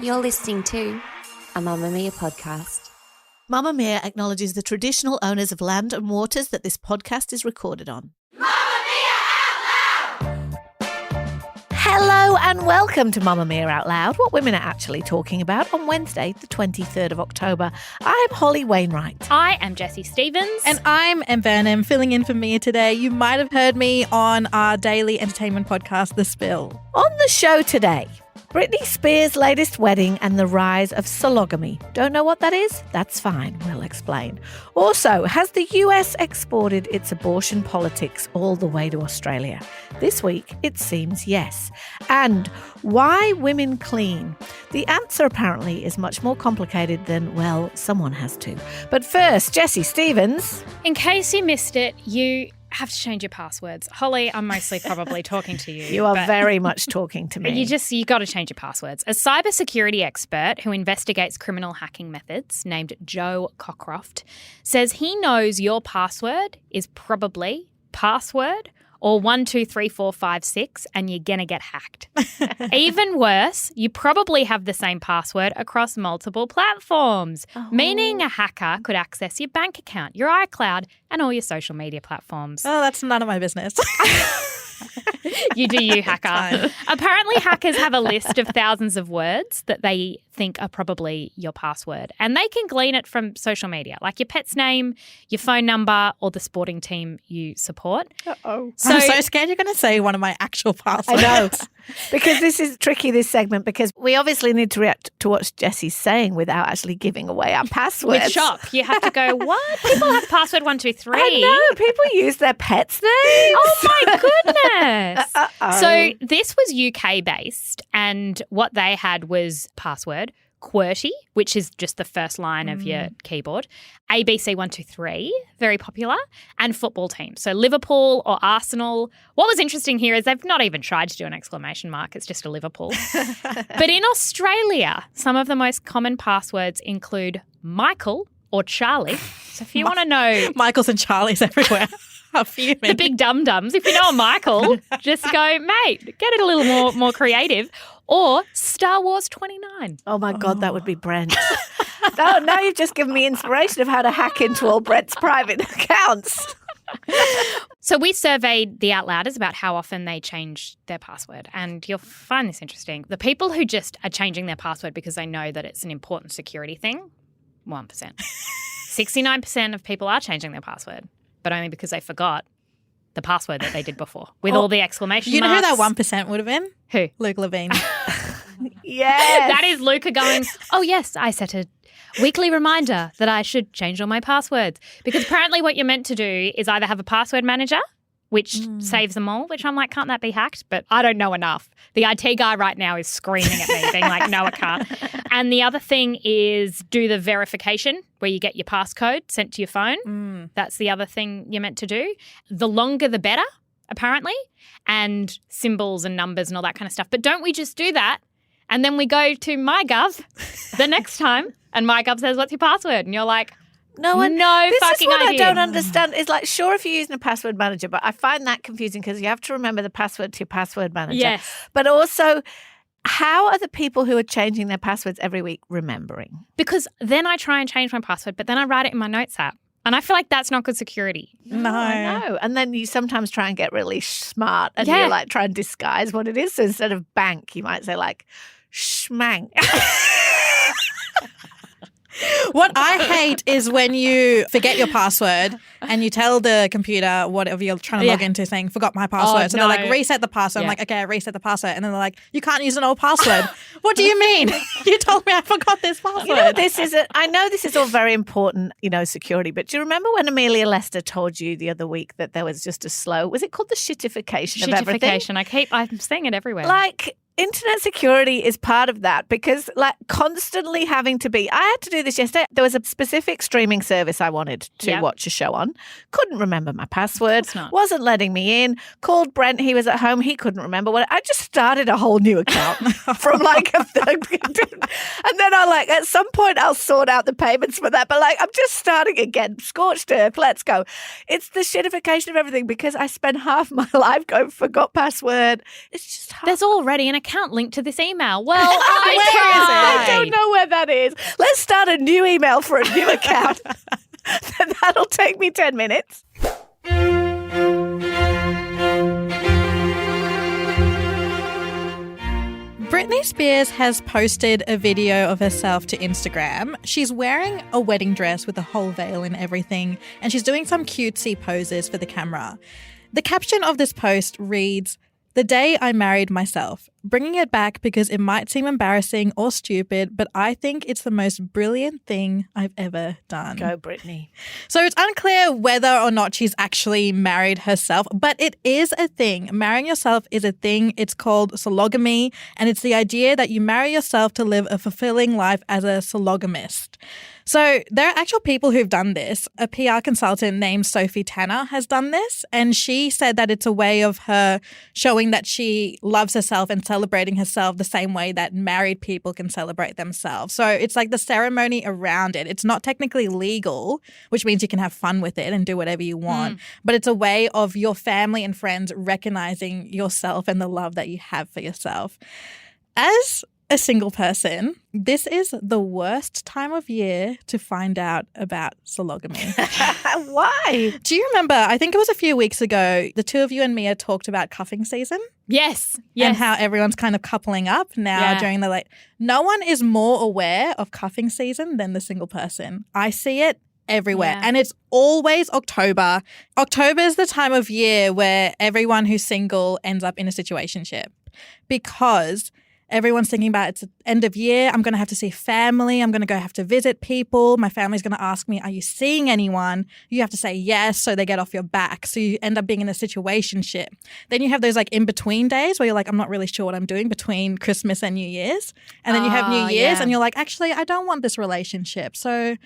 You're listening to a Mamamia podcast. Mamamia acknowledges the traditional owners of land and waters that this podcast is recorded on. Hello and welcome to Mamamia Out Loud, what women are actually talking about on Wednesday, the 23rd of October. I'm Holly Wainwright. I am Jessie Stevens. And I'm Vernem, filling in for Mia today. You might have heard me on our daily entertainment podcast, The Spill. On the show today, Britney Spears' latest wedding and the rise of sologamy. Don't know what that is? That's fine, we'll explain. Also, has the US exported its abortion politics all the way to Australia? This week, it seems yes. And why women clean? The answer apparently is much more complicated than, well, someone has to. But first, Jessie Stevens. In case you missed it, you have to change your passwords. Holly, I'm mostly probably talking to you. You are very much talking to me. You got to change your passwords. A cybersecurity expert who investigates criminal hacking methods named Joe Cockcroft says he knows your password is probably password or 123456 and you're going to get hacked. Even worse, you probably have the same password across multiple platforms, meaning a hacker could access your bank account, your iCloud, and all your social media platforms. Oh, that's none of my business. You do you, hacker. Apparently, hackers have a list of thousands of words that they think are probably your password, and they can glean it from social media, like your pet's name, your phone number, or the sporting team you support. I'm so scared you're going to say one of my actual passwords. I know. Because this is tricky, this segment, because we obviously need to react to what Jessie's saying without actually giving away our passwords. With shock. You have to go, what? People have password 123. I know. People use their pets' names. Oh, my goodness. So this was UK-based, and what they had was password, QWERTY, which is just the first line of your keyboard, ABC123, very popular, and football teams. So Liverpool or Arsenal. What was interesting here is they've not even tried to do an exclamation mark. It's just a Liverpool. But in Australia, some of the most common passwords include Michael or Charlie. So if you want to know... Michaels and Charlies everywhere. The big dum-dums. If you know a Michael, just go, mate, get it a little more creative. Or Star Wars 29. Oh, my God, that would be Brent. Now you've just given me inspiration of how to hack into all Brent's private accounts. So we surveyed the Outlouders about how often they change their password, and you'll find this interesting. The people who just are changing their password because they know that it's an important security thing, 1%. 69% of people are changing their password, but only because they forgot the password that they did before with all the exclamation marks. You know who that 1% would have been? Who? Luke Levine. Yes. That is Luca going, oh, yes, I set a weekly reminder that I should change all my passwords. Because apparently what you're meant to do is either have a password manager, which saves them all, which I'm like, can't that be hacked? But I don't know enough. The IT guy right now is screaming at me, being like, no, it can't. And the other thing is do the verification where you get your passcode sent to your phone. That's the other thing you're meant to do. The longer the better, apparently, and symbols and numbers and all that kind of stuff. But don't we just do that? And then we go to MyGov the next time and MyGov says, what's your password? And you're like, no fucking idea. This is what I don't understand. It's like, sure, if you're using a password manager, but I find that confusing because you have to remember the password to your password manager. Yes. But also, how are the people who are changing their passwords every week remembering? Because then I try and change my password, but then I write it in my notes app. And I feel like that's not good security. No. I know. And then you sometimes try and get really smart and you like try and disguise what it is. So instead of bank, you might say like schmank. What I hate is when you forget your password and you tell the computer whatever you're trying to log into saying, forgot my password. So they're like, reset the password. I'm like, okay, reset the password. And then they're like, you can't use an old password. What do you mean? You told me I forgot this password. You know, I know this is all very important, security, but do you remember when Amelia Lester told you the other week that there was just was it called the shittification of everything? I'm seeing it everywhere. Like, internet security is part of that because constantly having to be, I had to do this yesterday. There was a specific streaming service I wanted to watch a show on. Couldn't remember my password. Wasn't letting me in. Called Brent. He was at home. He couldn't remember I just started a whole new account from a third. And then at some point I'll sort out the payments for that. But I'm just starting again. Scorched earth. Let's go. It's the shittification of everything because I spent half my life going, forgot password. It's just hard. There's already an account linked to this email. Well, I don't know where that is. Let's start a new email for a new account. That'll take me 10 minutes. Britney Spears has posted a video of herself to Instagram. She's wearing a wedding dress with a whole veil and everything, and she's doing some cutesy poses for the camera. The caption of this post reads, "The day I married myself. Bringing it back because it might seem embarrassing or stupid, but I think it's the most brilliant thing I've ever done." Go, Britney. So it's unclear whether or not she's actually married herself, but it is a thing. Marrying yourself is a thing. It's called sologamy, and it's the idea that you marry yourself to live a fulfilling life as a sologamist. So there are actual people who've done this. A PR consultant named Sophie Tanner has done this, and she said that it's a way of her showing that she loves herself and celebrating herself the same way that married people can celebrate themselves. So it's like the ceremony around it. It's not technically legal, which means you can have fun with it and do whatever you want, but it's a way of your family and friends recognizing yourself and the love that you have for yourself. As a single person, this is the worst time of year to find out about sologamy. Why? Do you remember, I think it was a few weeks ago, the two of you and Mia talked about cuffing season? Yes. And how everyone's kind of coupling up now during the No one is more aware of cuffing season than the single person. I see it everywhere. And it's always October. October is the time of year where everyone who's single ends up in a situationship because everyone's thinking about it's the end of year. I'm going to have to see family. I'm going to go have to visit people. My family's going to ask me, are you seeing anyone? You have to say yes so they get off your back. So you end up being in a situationship. Then you have those in-between days where you're like, I'm not really sure what I'm doing between Christmas and New Year's. And then you have New Year's and you're like, actually, I don't want this relationship. So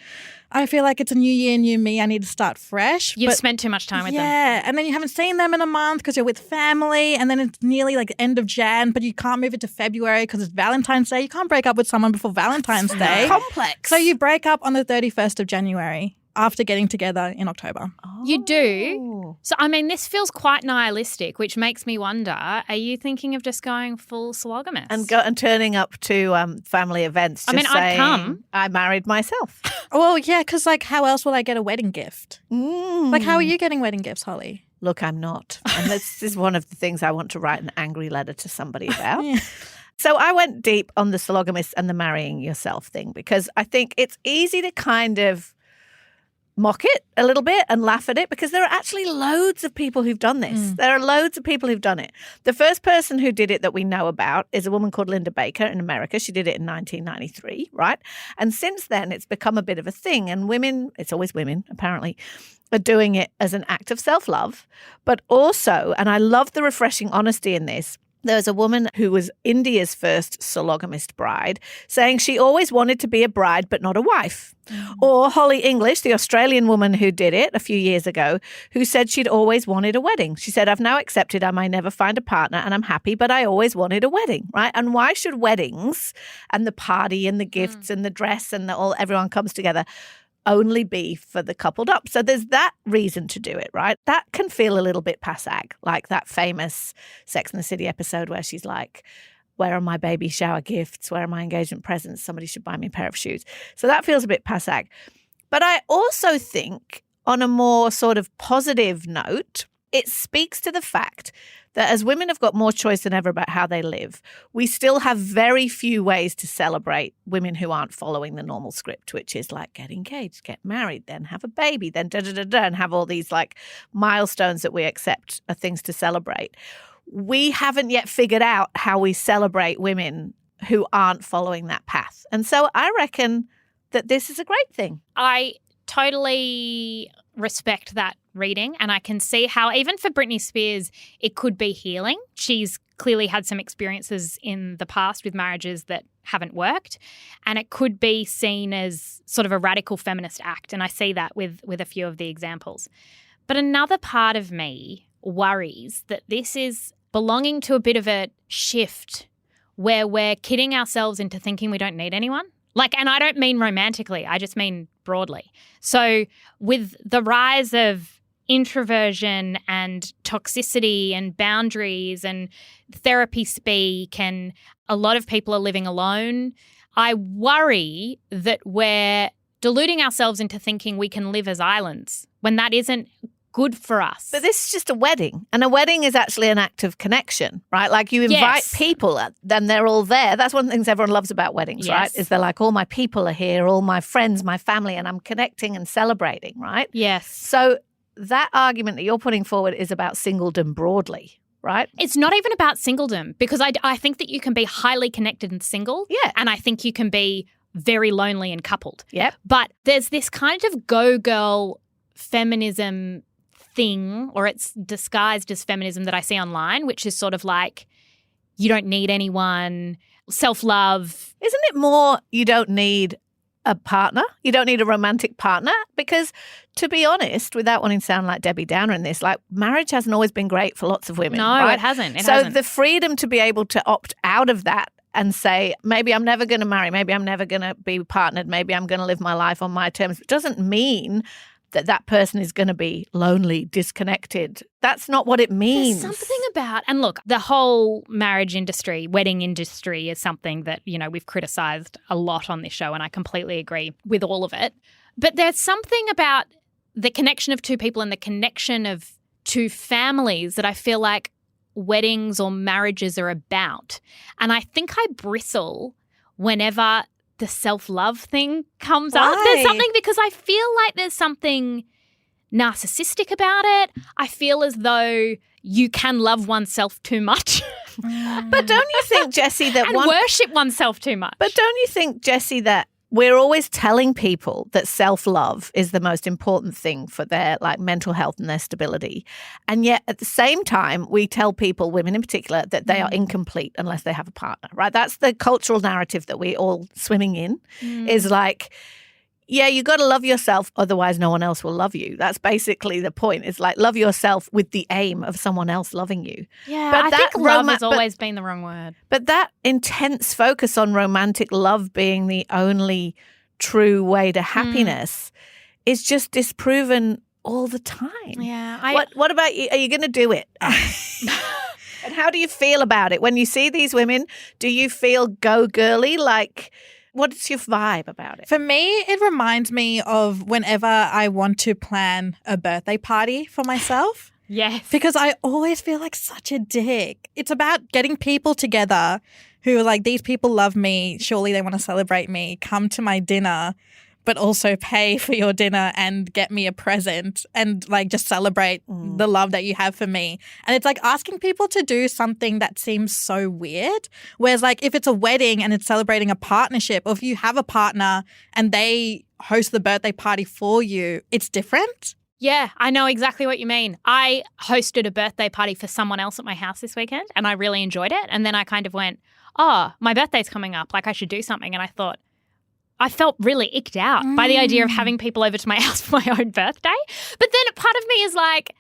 I feel like it's a new year, new me. I need to start fresh. You've spent too much time with them. Yeah. And then you haven't seen them in a month because you're with family. And then it's nearly the end of Jan, but you can't move it to February because it's Valentine's Day. You can't break up with someone before Valentine's Day. Complex. So you break up on the 31st of January after getting together in October. You do. So, I mean, this feels quite nihilistic, which makes me wonder, are you thinking of just going full sologamous? And turning up to family events. I mean, I'd come. I married myself. Well, yeah, because how else will I get a wedding gift? How are you getting wedding gifts, Holly? Look, I'm not. And this is one of the things I want to write an angry letter to somebody about. So I went deep on the sologamist and the marrying yourself thing because I think it's easy to kind of mock it a little bit and laugh at it because there are actually loads of people who've done this. There are loads of people who've done it. The first person who did it that we know about is a woman called Linda Baker in America. She did it in 1993, right? And since then, it's become a bit of a thing. And women, it's always women apparently, are doing it as an act of self-love. But also, and I love the refreshing honesty in this, there was a woman who was India's first sologamist bride saying she always wanted to be a bride but not a wife. Or Holly English, the Australian woman who did it a few years ago, who said she'd always wanted a wedding. She said, I've now accepted I may never find a partner and I'm happy, but I always wanted a wedding, right? And why should weddings and the party and the gifts and the dress and everyone comes together only be for the coupled up? So there's that reason to do it, right? That can feel a little bit passag, like that famous Sex and the City episode where she's like, where are my baby shower gifts? Where are my engagement presents? Somebody should buy me a pair of shoes. So that feels a bit passag. But I also think on a more sort of positive note, it speaks to the fact that as women have got more choice than ever about how they live, we still have very few ways to celebrate women who aren't following the normal script, which is like get engaged, get married, then have a baby, then da-da-da-da, and have all these milestones that we accept are things to celebrate. We haven't yet figured out how we celebrate women who aren't following that path. And so I reckon that this is a great thing. I totally respect that reading, and I can see how even for Britney Spears it could be healing. She's clearly had some experiences in the past with marriages that haven't worked, and it could be seen as sort of a radical feminist act, and I see that with a few of the examples. But another part of me worries that this is belonging to a bit of a shift where we're kidding ourselves into thinking we don't need anyone. And I don't mean romantically, I just mean broadly. So with the rise of introversion and toxicity and boundaries and therapy speak, and a lot of people are living alone, I worry that we're deluding ourselves into thinking we can live as islands when that isn't good for us. But this is just a wedding, and a wedding is actually an act of connection, right? Like you invite people, then they're all there. That's one of the things everyone loves about weddings, right? Is they're like, all my people are here, all my friends, my family, and I'm connecting and celebrating, right? Yes. So that argument that you're putting forward is about singledom broadly, right? It's not even about singledom, because I think that you can be highly connected and single. Yeah. And I think you can be very lonely and coupled. Yep. But there's this kind of go-girl feminism thing, or it's disguised as feminism, that I see online, which is sort of like, you don't need anyone, self-love. Isn't it more you don't need a partner? You don't need a romantic partner? Because to be honest, without wanting to sound like Debbie Downer in this, like marriage hasn't always been great for lots of women. No, right? it hasn't. So the freedom to be able to opt out of that and say, maybe I'm never going to marry, maybe I'm never going to be partnered, maybe I'm going to live my life on my terms, doesn't mean that person is going to be lonely, disconnected. That's not what it means. There's something about, and look, the whole marriage industry, wedding industry is something that, you know, we've criticised a lot on this show, and I completely agree with all of it. But there's something about the connection of two people and the connection of two families that I feel like weddings or marriages are about. And I think I bristle whenever the self-love thing comes up. There's something, because I feel like there's something narcissistic about it. I feel as though you can love oneself too much. But don't you think, Jessie, that and worship oneself too much? But don't you think, Jessie, that we're always telling people that self-love is the most important thing for their like mental health and their stability. And yet at the same time, we tell people, women in particular, that they are incomplete unless they have a partner, right? That's the cultural narrative that we're all swimming in, is like, yeah, you got to love yourself, otherwise no one else will love you. That's basically the point. It's like love yourself with the aim of someone else loving you. Yeah, but I think love has always been the wrong word. But that intense focus on romantic love being the only true way to happiness is just disproven all the time. Yeah. What about you? Are you going to do it? And how do you feel about it? When you see these women, do you feel go girly? Like, what's your vibe about it? For me, it reminds me of whenever I want to plan a birthday party for myself. Yes. Because I always feel like such a dick. It's about getting people together who are like, these people love me, surely they want to celebrate me, come to my dinner, but also pay for your dinner and get me a present and like just celebrate the love that you have for me. And it's like asking people to do something that seems so weird. Whereas like if it's a wedding and it's celebrating a partnership, or if you have a partner and they host the birthday party for you, it's different. Yeah, I know exactly what you mean. I hosted a birthday party for someone else at my house this weekend and I really enjoyed it. And then I kind of went, oh, my birthday's coming up, like I should do something. And I thought, I felt really icked out by the idea of having people over to my house for my own birthday. But then part of me is like,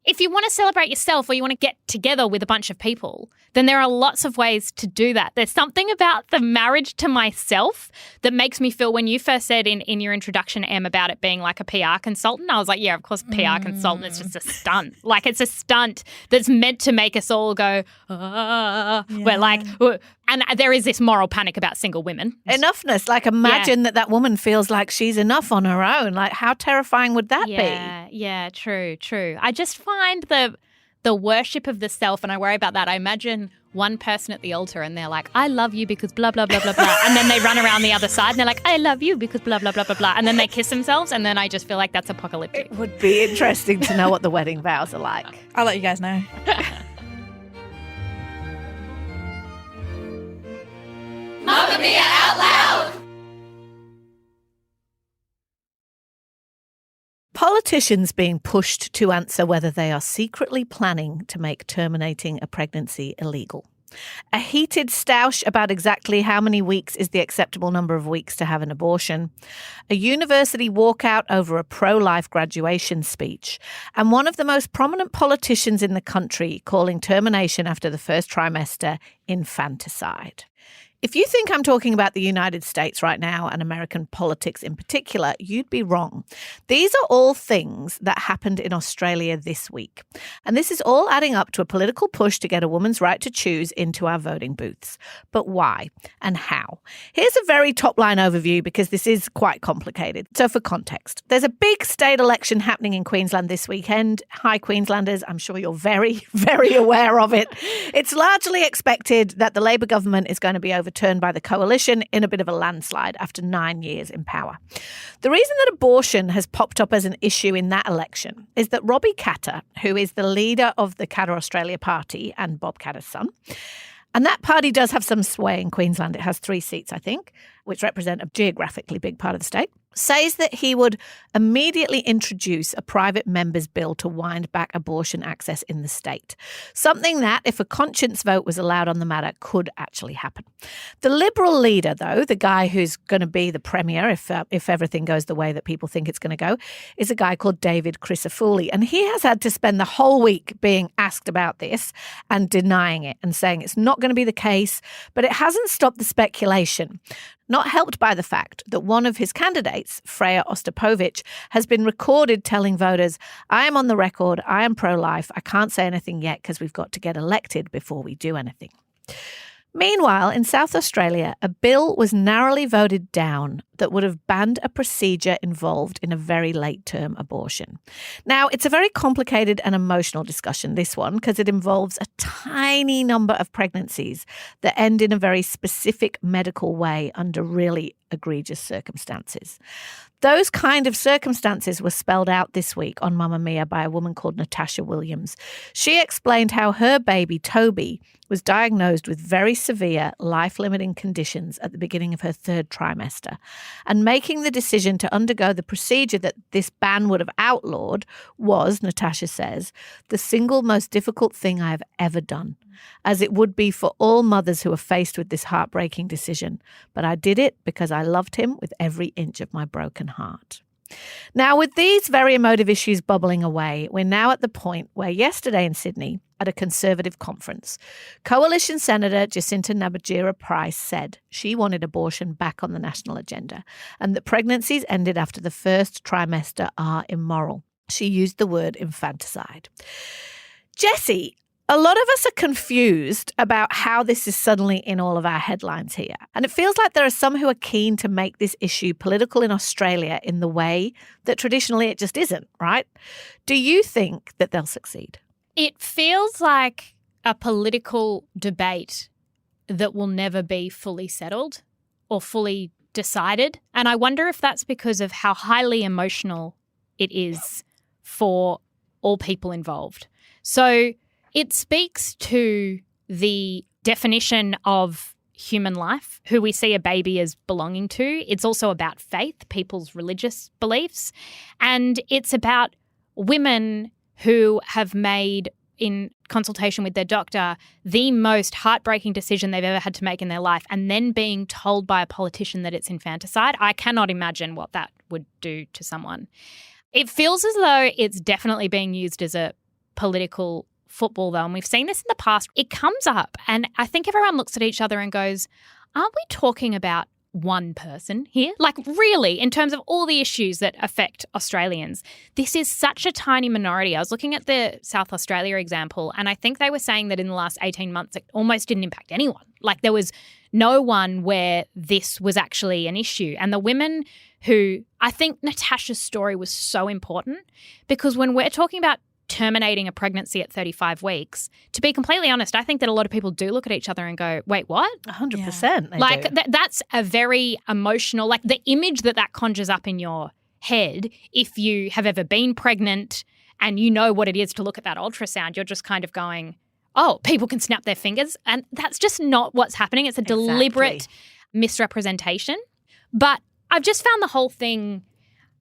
if you want to celebrate yourself or you want to get together with a bunch of people, then there are lots of ways to do that. There's something about the marriage to myself that makes me feel, when you first said in your introduction, Em, about it being like a PR consultant, I was like, yeah, of course, PR consultant. It's just a stunt. Like it's a stunt that's meant to make us all go, we're like, and there is this moral panic about single women. Enoughness. Like imagine that woman feels like she's enough on her own. Like how terrifying would that be? Yeah, true. I just find the worship of the self, and I worry about that. I imagine one person at the altar and they're like, I love you because blah, blah, blah, blah, blah. And then they run around the other side and they're like, I love you because blah, blah, blah, blah, blah. And then they kiss themselves, and then I just feel like that's apocalyptic. It would be interesting to know what the wedding vows are like. I'll let you guys know. Mamamia out loud! Politicians being pushed to answer whether they are secretly planning to make terminating a pregnancy illegal. A heated stoush about exactly how many weeks is the acceptable number of weeks to have an abortion. A university walkout over a pro-life graduation speech. And one of the most prominent politicians in the country calling termination after the first trimester infanticide. If you think I'm talking about the United States right now and American politics in particular, you'd be wrong. These are all things that happened in Australia this week. And this is all adding up to a political push to get a woman's right to choose into our voting booths. But why and how? Here's a very top-line overview because this is quite complicated. So for context, there's a big state election happening in Queensland this weekend. Hi, Queenslanders. I'm sure you're very, very aware of it. It's largely expected that the Labor government is going to be overturned by the coalition in a bit of a landslide after 9 years in power. The reason that abortion has popped up as an issue in that election is that Robbie Katter, who is the leader of the Katter Australia Party and Bob Katter's son, and that party does have some sway in Queensland. It has 3 seats, I think, which represent a geographically big part of the state, says that he would immediately introduce a private member's bill to wind back abortion access in the state. Something that, if a conscience vote was allowed on the matter, could actually happen. The Liberal leader, though, the guy who's going to be the premier if everything goes the way that people think it's going to go, is a guy called David Crisafulli. And he has had to spend the whole week being asked about this and denying it and saying it's not going to be the case, but it hasn't stopped the speculation. Not helped by the fact that one of his candidates, Freya Ostapovich, has been recorded telling voters, I am on the record, I am pro-life, I can't say anything yet because we've got to get elected before we do anything. Meanwhile, in South Australia, a bill was narrowly voted down that would have banned a procedure involved in a very late-term abortion. Now, it's a very complicated and emotional discussion, this one, because it involves a tiny number of pregnancies that end in a very specific medical way under really egregious circumstances. Those kind of circumstances were spelled out this week on Mamamia by a woman called Natasha Williams. She explained how her baby, Toby, was diagnosed with very severe life-limiting conditions at the beginning of her 3rd trimester. And making the decision to undergo the procedure that this ban would have outlawed was, Natasha says, the single most difficult thing I have ever done, as it would be for all mothers who are faced with this heartbreaking decision. But I did it because I loved him with every inch of my broken heart. Now, with these very emotive issues bubbling away, we're now at the point where yesterday in Sydney, at a Conservative conference, Coalition Senator Jacinta Nabatjira-Price said she wanted abortion back on the national agenda and that pregnancies ended after the 1st trimester are immoral. She used the word infanticide. Jessie, a lot of us are confused about how this is suddenly in all of our headlines here. And it feels like there are some who are keen to make this issue political in Australia in the way that traditionally it just isn't, right? Do you think that they'll succeed? It feels like a political debate that will never be fully settled or fully decided. And I wonder if that's because of how highly emotional it is for all people involved. So it speaks to the definition of human life, who we see a baby as belonging to. It's also about faith, people's religious beliefs. And it's about women who have made, in consultation with their doctor, the most heartbreaking decision they've ever had to make in their life, and then being told by a politician that it's infanticide. I cannot imagine what that would do to someone. It feels as though it's definitely being used as a political football, though, and we've seen this in the past. It comes up, and I think everyone looks at each other and goes, aren't we talking about one person here? Like, really, in terms of all the issues that affect Australians, this is such a tiny minority. I was looking at the South Australia example, and I think they were saying that in the last 18 months, it almost didn't impact anyone. Like, there was no one where this was actually an issue. And the women who, I think Natasha's story was so important, because when we're talking about terminating a pregnancy at 35 weeks, to be completely honest, I think that a lot of people do look at each other and go, wait, what? 100%. Like, that's a very emotional, like the image that conjures up in your head, if you have ever been pregnant and you know what it is to look at that ultrasound, you're just kind of going, oh, people can snap their fingers. And that's just not what's happening. It's a deliberate misrepresentation. But I've just found the whole thing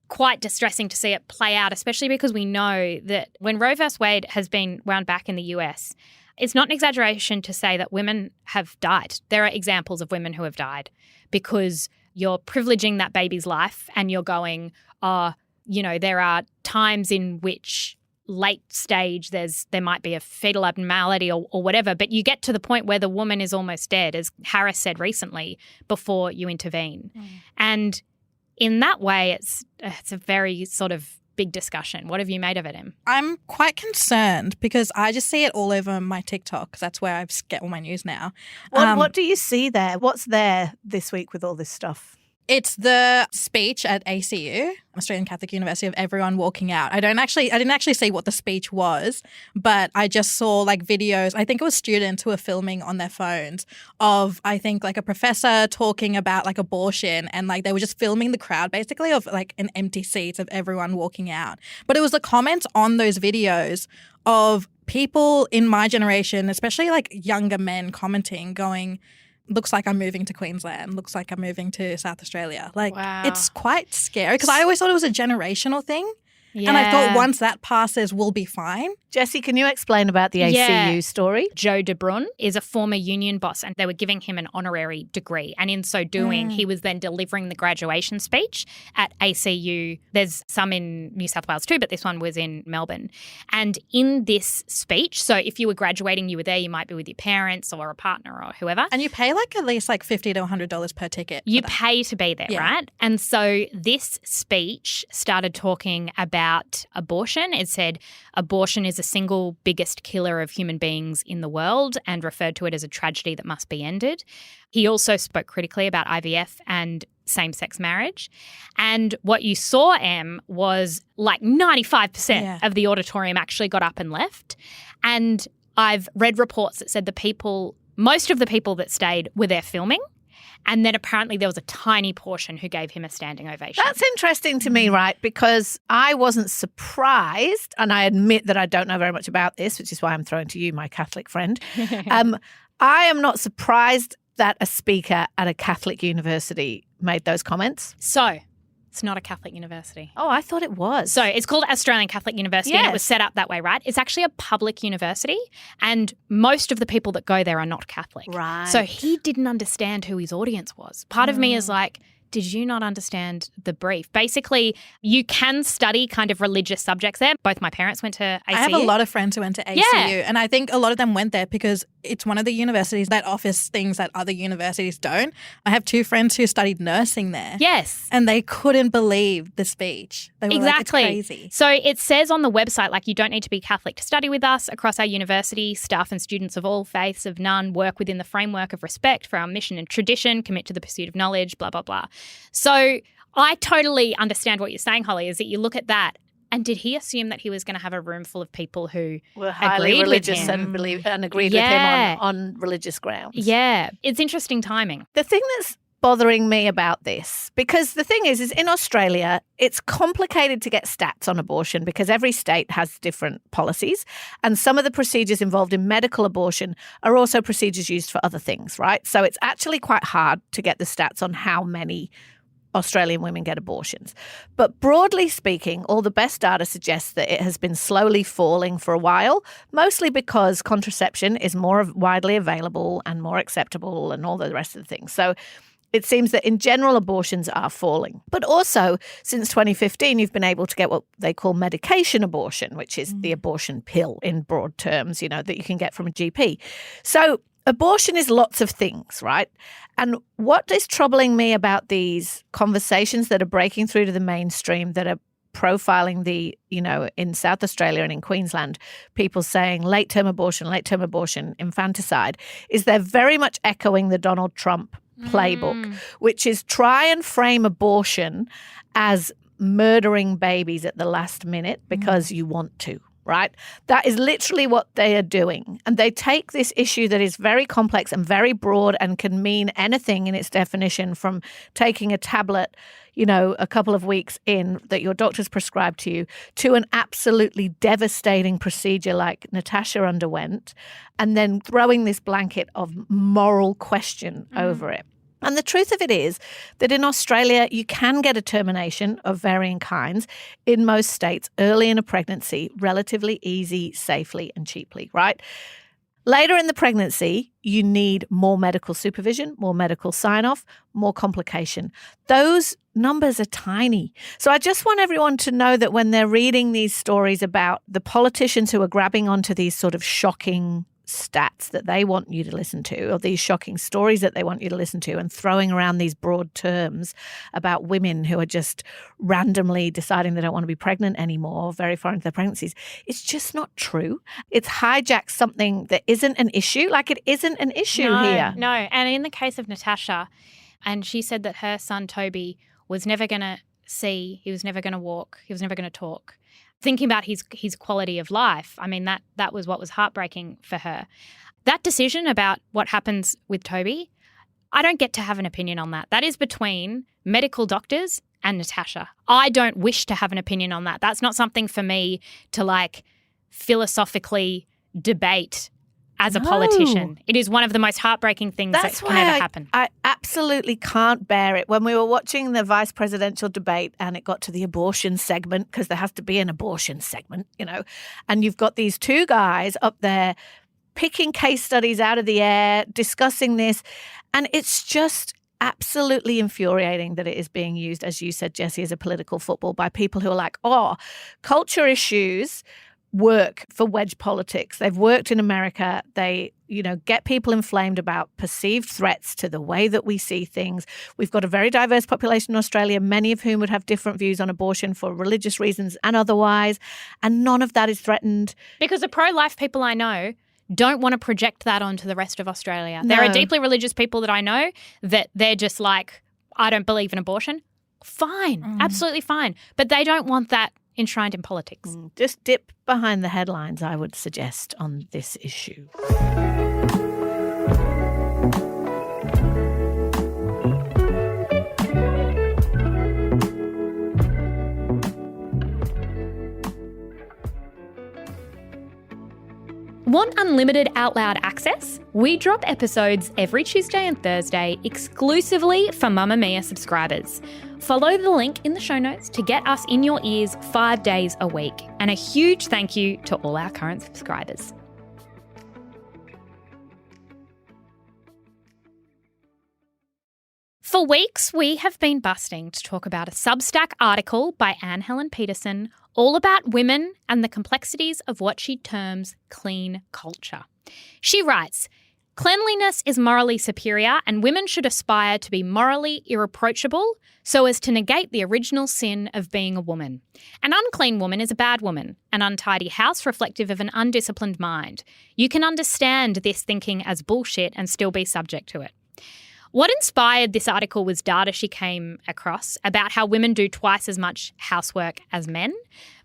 quite distressing to see it play out, especially because we know that when Roe v. Wade has been wound back in the US, it's not an exaggeration to say that women have died. There are examples of women who have died because you're privileging that baby's life and you're going, there are times in which late stage, there might be a fetal abnormality or whatever, but you get to the point where the woman is almost dead, as Harris said recently, before you intervene. And in that way, it's a very sort of big discussion. What have you made of it, Em? I'm quite concerned because I just see it all over my TikTok because that's where I get all my news now. What do you see there? What's there this week with all this stuff? It's the speech at ACU, Australian Catholic University, of everyone walking out. I didn't actually see what the speech was, but I just saw like videos. I think it was students who were filming on their phones of, I think, like a professor talking about like abortion, and like they were just filming the crowd basically of like an empty seat of everyone walking out. But it was the comments on those videos of people in my generation, especially like younger men, commenting, going, looks like I'm moving to Queensland, looks like I'm moving to South Australia. Like, It's quite scary because I always thought it was a generational thing. Yeah. And I thought once that passes, we'll be fine. Jessie, can you explain about the ACU story? Joe de Bruyn is a former union boss, and they were giving him an honorary degree. And in so doing, he was then delivering the graduation speech at ACU. There's some in New South Wales too, but this one was in Melbourne. And in this speech, so if you were graduating, you were there, you might be with your parents or a partner or whoever. And you pay like at least like $50 to $100 per ticket. You pay to be there, right? And so this speech started talking about abortion. It said abortion is the single biggest killer of human beings in the world and referred to it as a tragedy that must be ended. He also spoke critically about IVF and same-sex marriage. And what you saw, Em, was like 95% of the auditorium actually got up and left. And I've read reports that said most of the people that stayed were there filming. And then apparently there was a tiny portion who gave him a standing ovation. That's interesting to me, right? Because I wasn't surprised, and I admit that I don't know very much about this, which is why I'm throwing to you, my Catholic friend. I am not surprised that a speaker at a Catholic university made those comments. So it's not a Catholic university. Oh, I thought it was. So it's called Australian Catholic University, and it was set up that way, right? It's actually a public university, and most of the people that go there are not Catholic. Right. So he didn't understand who his audience was. Part of me is like, did you not understand the brief? Basically, you can study kind of religious subjects there. Both my parents went to ACU. I have a lot of friends who went to ACU, and I think a lot of them went there because it's one of the universities that offers things that other universities don't. I have two friends who studied nursing there. Yes. And they couldn't believe the speech. They were exactly. Like, it's crazy. So it says on the website, like, you don't need to be Catholic to study with us. Across our university, staff and students of all faiths of none work within the framework of respect for our mission and tradition, commit to the pursuit of knowledge, blah, blah, blah. So I totally understand what you're saying, Holly, is that you look at that. And did he assume that he was going to have a room full of people who were highly religious and agreed with him on religious grounds? Yeah. It's interesting timing. The thing that's bothering me about this, because the thing is in Australia, it's complicated to get stats on abortion because every state has different policies. And some of the procedures involved in medical abortion are also procedures used for other things, right? So it's actually quite hard to get the stats on how many Australian women get abortions. But broadly speaking, all the best data suggests that it has been slowly falling for a while, mostly because contraception is more widely available and more acceptable and all the rest of the things. So it seems that in general, abortions are falling. But also, since 2015, you've been able to get what they call medication abortion, which is the abortion pill in broad terms, that you can get from a GP. So abortion is lots of things, right? And what is troubling me about these conversations that are breaking through to the mainstream, that are profiling in South Australia and in Queensland, people saying late-term abortion, infanticide, is they're very much echoing the Donald Trump playbook, which is try and frame abortion as murdering babies at the last minute because you want to. Right? That is literally what they are doing. And they take this issue that is very complex and very broad and can mean anything in its definition, from taking a tablet, a couple of weeks in that your doctor's prescribed to you, to an absolutely devastating procedure like Natasha underwent, and then throwing this blanket of moral question over it. And the truth of it is that in Australia, you can get a termination of varying kinds in most states early in a pregnancy, relatively easy, safely and cheaply, right? Later in the pregnancy, you need more medical supervision, more medical sign-off, more complication. Those numbers are tiny. So I just want everyone to know that when they're reading these stories about the politicians who are grabbing onto these sort of shocking stats that they want you to listen to, or these shocking stories that they want you to listen to, and throwing around these broad terms about women who are just randomly deciding they don't want to be pregnant anymore, very far into their pregnancies, it's just not true. It's hijacked something that isn't an issue. Like, it isn't an issue here. No. And in the case of Natasha, and she said that her son Toby was never going to see, he was never going to walk, he was never going to talk. Thinking about his quality of life, I mean, that was what was heartbreaking for her. That decision about what happens with Toby, I don't get to have an opinion on that. That is between medical doctors and Natasha. I don't wish to have an opinion on that. That's not something for me to, like, philosophically debate as a politician. It is one of the most heartbreaking things that can ever happen. I absolutely can't bear it. When we were watching the vice presidential debate and it got to the abortion segment, because there has to be an abortion segment, you know, and you've got these two guys up there picking case studies out of the air, discussing this, and it's just absolutely infuriating that it is being used, as you said, Jessie, as a political football by people who are like, oh, culture issues work for wedge politics. They've worked in America. They, you know, get people inflamed about perceived threats to the way that we see things. We've got a very diverse population in Australia, many of whom would have different views on abortion for religious reasons and otherwise, and none of that is threatened. Because the pro-life people I know don't want to project that onto the rest of Australia. There are deeply religious people that I know that they're just like, I don't believe in abortion. Fine, absolutely fine. But they don't want that enshrined in politics. Just dip behind the headlines, I would suggest, on this issue. Want unlimited Out Loud access? We drop episodes every Tuesday and Thursday exclusively for Mamamia subscribers. Follow the link in the show notes to get us in your ears 5 days a week. And a huge thank you to all our current subscribers. For weeks, we have been busting to talk about a Substack article by Anne Helen Peterson all about women and the complexities of what she terms clean culture. She writes, "Cleanliness is morally superior and women should aspire to be morally irreproachable so as to negate the original sin of being a woman. An unclean woman is a bad woman, an untidy house reflective of an undisciplined mind. You can understand this thinking as bullshit and still be subject to it." What inspired this article was data she came across about how women do twice as much housework as men.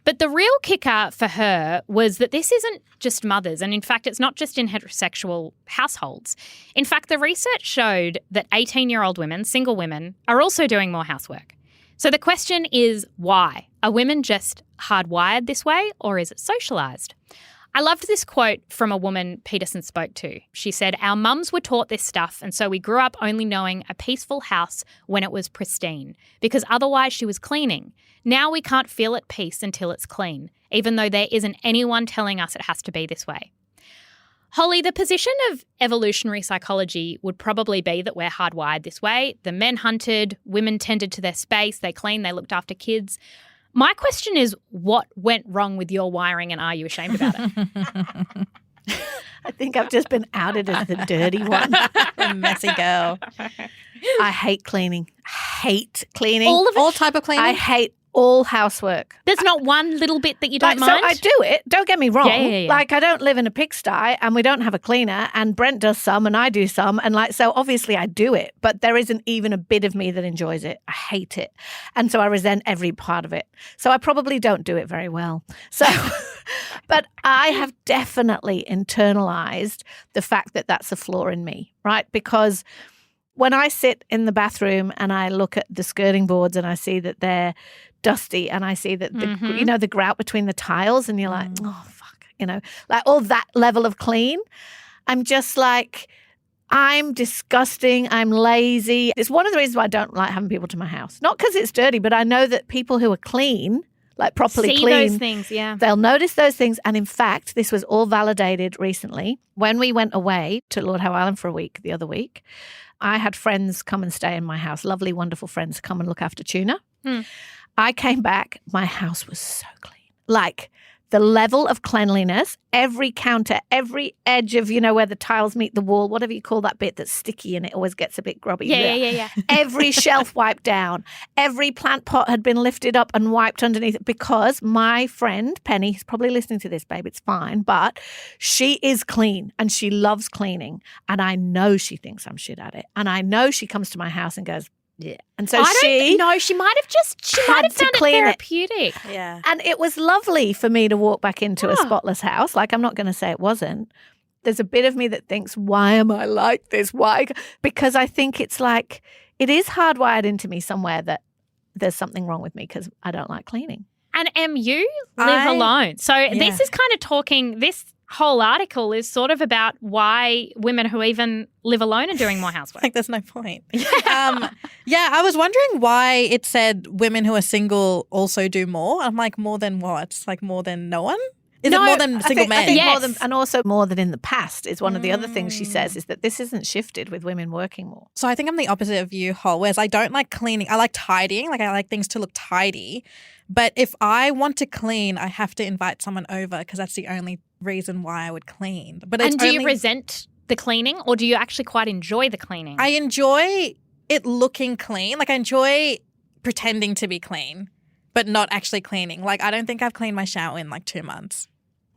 But the real kicker for her was that this isn't just mothers, and in fact, it's not just in heterosexual households. In fact, the research showed that 18-year-old women, single women, are also doing more housework. So the question is, why? Are women just hardwired this way, or is it socialised? I loved this quote from a woman Peterson spoke to. She said, "Our mums were taught this stuff, and so we grew up only knowing a peaceful house when it was pristine, because otherwise she was cleaning. Now we can't feel at peace until it's clean, even though there isn't anyone telling us it has to be this way." Holly, the position of evolutionary psychology would probably be that we're hardwired this way. The men hunted, women tended to their space, they cleaned, they looked after kids. My question is, what went wrong with your wiring and are you ashamed about it? I think I've just been outed as the dirty one. The messy girl. I hate cleaning. Hate cleaning. All of it? All type of cleaning? I hate all housework. There's not one little bit that you don't So mind? I do it. Don't get me wrong. Yeah. Like, I don't live in a pigsty and we don't have a cleaner, and Brent does some and I do some, and like, so obviously I do it, but there isn't even a bit of me that enjoys it. I hate it. And so I resent every part of it. So I probably don't do it very well. So, but I have definitely internalized the fact that that's a flaw in me, right? Because when I sit in the bathroom and I look at the skirting boards and I see that they're dusty and I see that the grout between the tiles, and you're like, oh fuck, like all that level of clean, I'm just like, I'm disgusting, I'm lazy. It's one of the reasons why I don't like having people to my house. Not because it's dirty, but I know that people who are clean like properly See clean. those things, yeah. They'll notice those things. And in fact, this was all validated recently. When we went away to Lord Howe Island for a week the other week, I had friends come and stay in my house, lovely, wonderful friends come and look after Tuna. I came back, my house was so clean. Like the level of cleanliness, every counter, every edge of, where the tiles meet the wall, whatever you call that bit that's sticky and it always gets a bit grubby. Yeah. Every shelf wiped down. Every plant pot had been lifted up and wiped underneath it because my friend, Penny, who's probably listening to this, babe, it's fine, but she is clean and she loves cleaning. And I know she thinks I'm shit at it. And I know she comes to my house and goes, yeah. And so she might have found it therapeutic. Yeah. And it was lovely for me to walk back into a spotless house. Like, I'm not going to say it wasn't. There's a bit of me that thinks, why am I like this? Why? Because I think it's like, it is hardwired into me somewhere that there's something wrong with me because I don't like cleaning. And you live alone. So this is kind of talking, this whole article is sort of about why women who even live alone are doing more housework. Like there's no point. I was wondering why it said women who are single also do more. I'm like, more than what? It's like more than no one? Is it more than single men? I think more than, and also more than in the past is one of the other things she says is that this isn't shifted with women working more. So I think I'm the opposite of you, Hol, whereas I don't like cleaning. I like tidying. Like I like things to look tidy. But if I want to clean, I have to invite someone over because that's the only reason why I would clean. But and do you resent the cleaning or do you actually quite enjoy the cleaning? I enjoy it looking clean. Like I enjoy pretending to be clean, but not actually cleaning. Like I don't think I've cleaned my shower in like 2 months.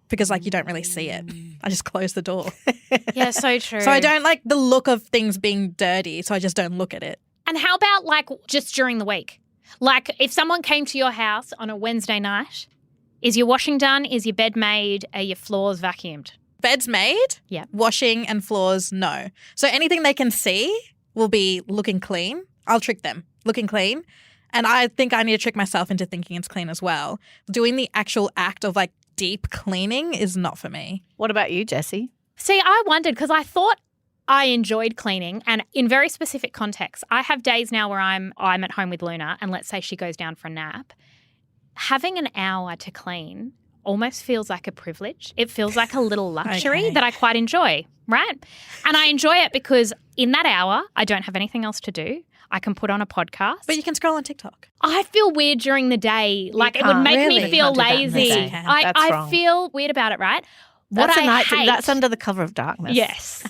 Because, like, you don't really see it. I just close the door. Yeah, so true. So I don't like the look of things being dirty, so I just don't look at it. And how about, like, just during the week? Like, if someone came to your house on a Wednesday night, is your washing done? Is your bed made? Are your floors vacuumed? Bed's made? Yeah. Washing and floors, no. So anything they can see will be looking clean. I'll trick them. Looking clean. And I think I need to trick myself into thinking it's clean as well. Doing the actual act of, like, deep cleaning is not for me. What about you, Jessie? See, I wondered because I thought I enjoyed cleaning and in very specific contexts. I have days now where I'm at home with Luna and let's say she goes down for a nap. Having an hour to clean almost feels like a privilege. It feels like a little luxury that I quite enjoy, right? And I enjoy it because in that hour, I don't have anything else to do. I can put on a podcast. But you can scroll on TikTok. I feel weird during the day. Like it would make me feel lazy. I feel weird about it, right? That's under the cover of darkness. Yes,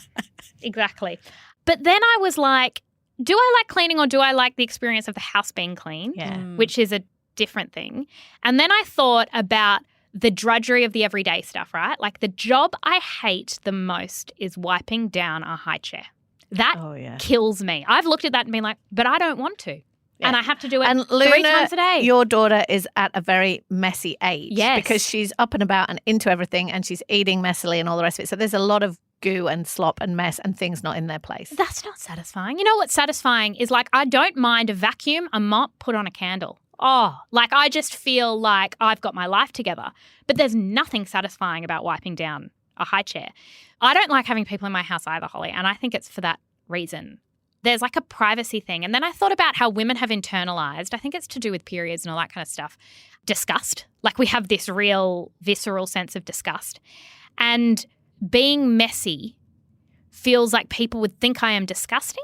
exactly. But then I was like, do I like cleaning or do I like the experience of the house being clean? Yeah. Which is a different thing. And then I thought about the drudgery of the everyday stuff, right? Like the job I hate the most is wiping down a high chair. That kills me. I've looked at that and been like, but I don't want to. Yeah. And I have to do it and Luna, 3 times a day. Your daughter is at a very messy age. Yes. Because she's up and about and into everything and she's eating messily and all the rest of it. So there's a lot of goo and slop and mess and things not in their place. That's not satisfying. You know what's satisfying is like I don't mind a vacuum, a mop, put on a candle. Oh, like I just feel like I've got my life together. But there's nothing satisfying about wiping down a high chair. I don't like having people in my house either, Holly, and I think it's for that reason. There's like a privacy thing. And then I thought about how women have internalized, I think it's to do with periods and all that kind of stuff, disgust. Like we have this real visceral sense of disgust. And being messy feels like people would think I am disgusting.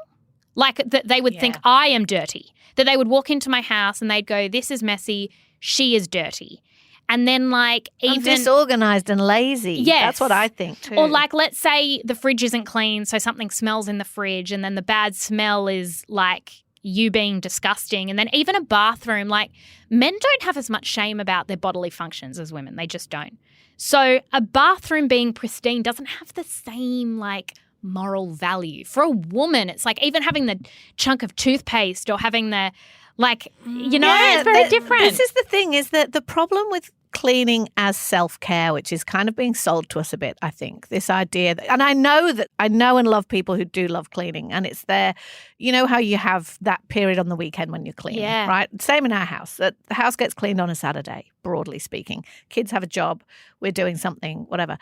Like that they would think I am dirty. That they would walk into my house and they'd go, this is messy, she is dirty. And then like even I'm disorganized and lazy. Yes. That's what I think too. Or like let's say the fridge isn't clean, so something smells in the fridge and then the bad smell is like you being disgusting. And then even a bathroom, like men don't have as much shame about their bodily functions as women. They just don't. So a bathroom being pristine doesn't have the same like moral value. For a woman, it's like even having the chunk of toothpaste or having the like, you know, it's very different. This is the thing is that the problem with cleaning as self-care, which is kind of being sold to us a bit, I think, this idea that, and I know and love people who do love cleaning and it's there, you know how you have that period on the weekend when you're cleaning, right? Same in our house. The house gets cleaned on a Saturday, broadly speaking. Kids have a job, we're doing something, whatever.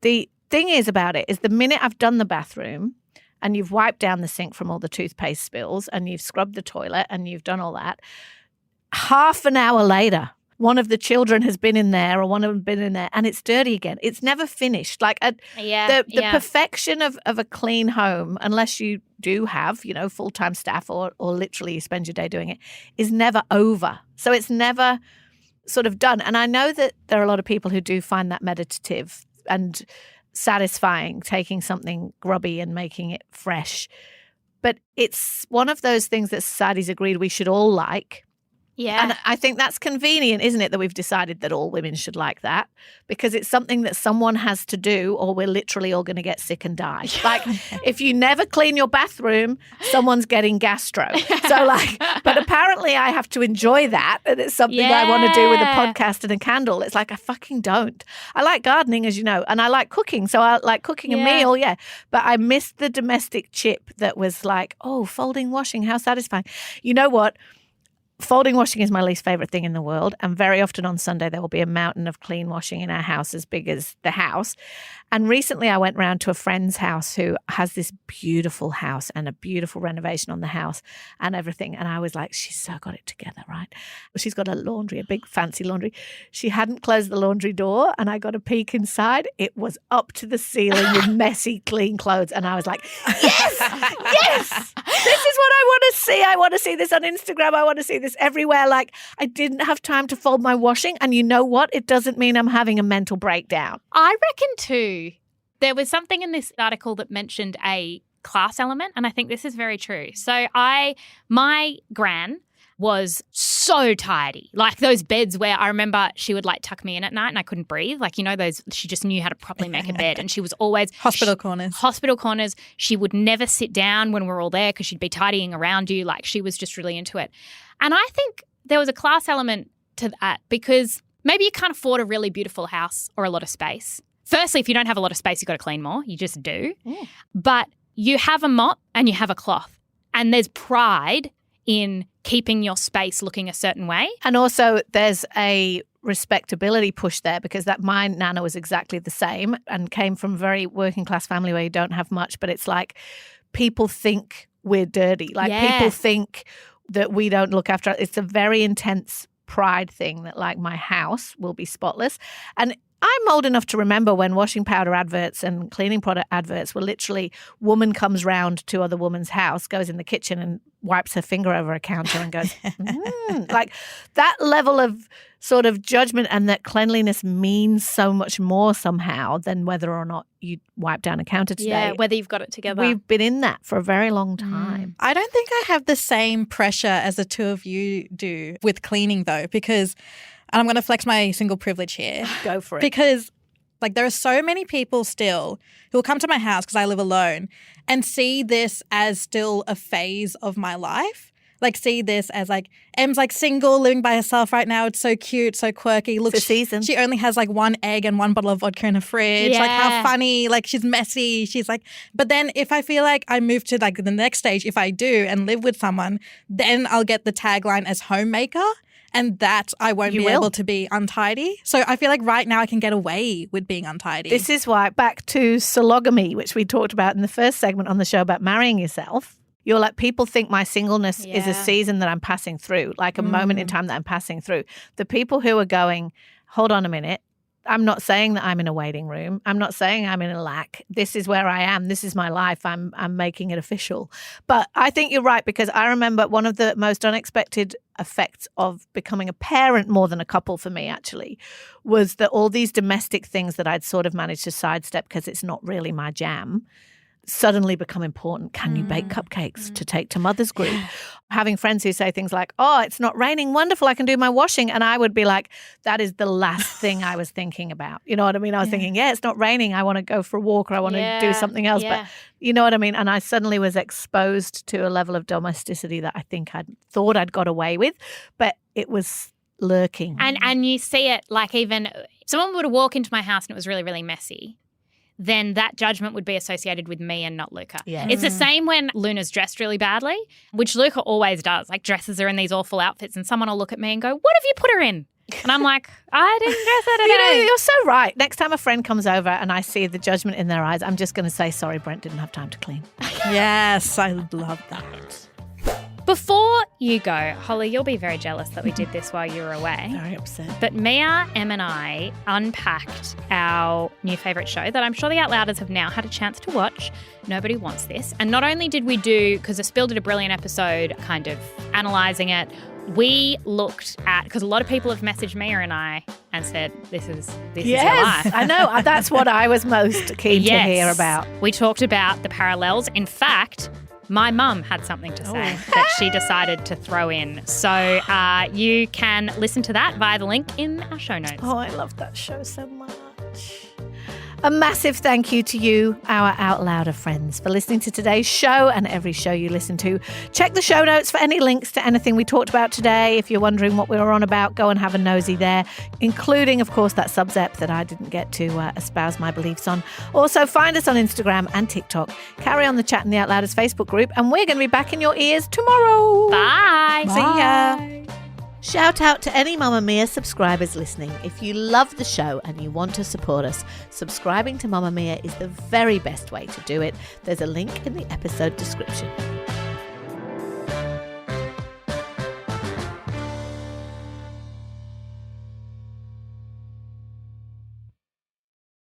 The thing is about it is the minute I've done the bathroom and you've wiped down the sink from all the toothpaste spills and you've scrubbed the toilet and you've done all that, half an hour later, one of the children has been in there or one of them been in there and it's dirty again. It's never finished. Like the perfection of a clean home, unless you do have, full-time staff or literally you spend your day doing it, is never over. So it's never sort of done. And I know that there are a lot of people who do find that meditative and satisfying, taking something grubby and making it fresh. But it's one of those things that society's agreed we should all like. Yeah. And I think that's convenient, isn't it, that we've decided that all women should like that, because it's something that someone has to do or we're literally all going to get sick and die. Like if you never clean your bathroom, someone's getting gastro. So but apparently I have to enjoy that, and it's something I want to do with a podcast and a candle. It's like I fucking don't. I like gardening, as you know, and I like cooking. So I like cooking a meal, but I missed the domestic chip that was like, oh, folding, washing, how satisfying. You know what? Folding washing is my least favorite thing in the world. And very often on Sunday, there will be a mountain of clean washing in our house as big as the house. And recently I went round to a friend's house who has this beautiful house and a beautiful renovation on the house and everything. And I was like, she's so got it together, right? She's got a laundry, a big fancy laundry. She hadn't closed the laundry door and I got a peek inside. It was up to the ceiling with messy, clean clothes. And I was like, yes, yes, this is what I want to see. I want to see this on Instagram. I want to see this everywhere. Like I didn't have time to fold my washing. And you know what? It doesn't mean I'm having a mental breakdown. I reckon too. There was something in this article that mentioned a class element, and I think this is very true. So my gran was so tidy. Like those beds where I remember she would like tuck me in at night and I couldn't breathe. Like, those, she just knew how to properly make a bed, and she was always hospital corners. She would never sit down when we were all there because she'd be tidying around you. Like she was just really into it. And I think there was a class element to that because maybe you can't afford a really beautiful house or a lot of space. Firstly, if you don't have a lot of space, you've got to clean more. You just do. Yeah. But you have a mop and you have a cloth. And there's pride in keeping your space looking a certain way. And also there's a respectability push there because my nana was exactly the same and came from a very working class family where you don't have much. But it's like people think we're dirty. Like people think that we don't look after it. It's a very intense pride thing that like my house will be spotless. And I'm old enough to remember when washing powder adverts and cleaning product adverts were literally woman comes round to other woman's house, goes in the kitchen and wipes her finger over a counter and goes, like that level of sort of judgment and that cleanliness means so much more somehow than whether or not you wipe down a counter today. Yeah, whether you've got it together. We've been in that for a very long time. I don't think I have the same pressure as the two of you do with cleaning though, because and I'm going to flex my single privilege here. Go for it. Because like there are so many people still who will come to my house because I live alone and see this as still a phase of my life. Like see this as like, Em's like single, living by herself right now. It's so cute, so quirky. Look, it's a season. She only has like one egg and one bottle of vodka in her fridge. Yeah. Like how funny. Like she's messy. She's like, but then if I feel like I move to like the next stage, if I do and live with someone, then I'll get the tagline as homemaker. And that I won't be able to be untidy. So I feel like right now I can get away with being untidy. This is why, back to sologamy, which we talked about in the first segment on the show about marrying yourself. You're like, people think my singleness is a season that I'm passing through, like a moment in time that I'm passing through. The people who are going, hold on a minute, I'm not saying that I'm in a waiting room. I'm not saying I'm in a lack. This is where I am. This is my life. I'm making it official. But I think you're right, because I remember one of the most unexpected effects of becoming a parent more than a couple for me actually was that all these domestic things that I'd sort of managed to sidestep because it's not really my jam suddenly become important. Can you bake cupcakes to take to mother's group? Having friends who say things like, oh, it's not raining, wonderful, I can do my washing. And I would be like, that is the last thing I was thinking about. You know what I mean? I was thinking, it's not raining, I want to go for a walk or I want to do something else. But you know what I mean? And I suddenly was exposed to a level of domesticity that I think I'd thought I'd got away with, but it was lurking. And you see it like even someone would walk into my house and it was really, really messy. Then that judgment would be associated with me and not Luca. Yes. It's the same when Luna's dressed really badly, which Luca always does. Like dresses her in these awful outfits and someone will look at me and go, what have you put her in? And I'm like, I didn't dress her today. You're so right. Next time a friend comes over and I see the judgment in their eyes, I'm just going to say, sorry, Brent didn't have time to clean. Yes, I love that. Before you go, Holly, you'll be very jealous that we did this while you were away. Very upset. But Mia, Em and I unpacked our new favourite show that I'm sure the Outlouders have now had a chance to watch. Nobody Wants This. And not only did we do, because Spill did a brilliant episode kind of analysing it, we looked at, because a lot of people have messaged Mia and I and said, this is your life. I know. That's what I was most keen to hear about. We talked about the parallels. In fact, my mum had something to say that she decided to throw in. So you can listen to that via the link in our show notes. Oh, I love that show so much. A massive thank you to you, our Out Louder friends, for listening to today's show and every show you listen to. Check the show notes for any links to anything we talked about today. If you're wondering what we were on about, go and have a nosy there, including, of course, that Subs-ep that I didn't get to espouse my beliefs on. Also, find us on Instagram and TikTok. Carry on the chat in the Out Louders Facebook group, and we're going to be back in your ears tomorrow. Bye. See ya. Shout out to any Mamamia subscribers listening. If you love the show and you want to support us, subscribing to Mamamia is the very best way to do it. There's a link in the episode description.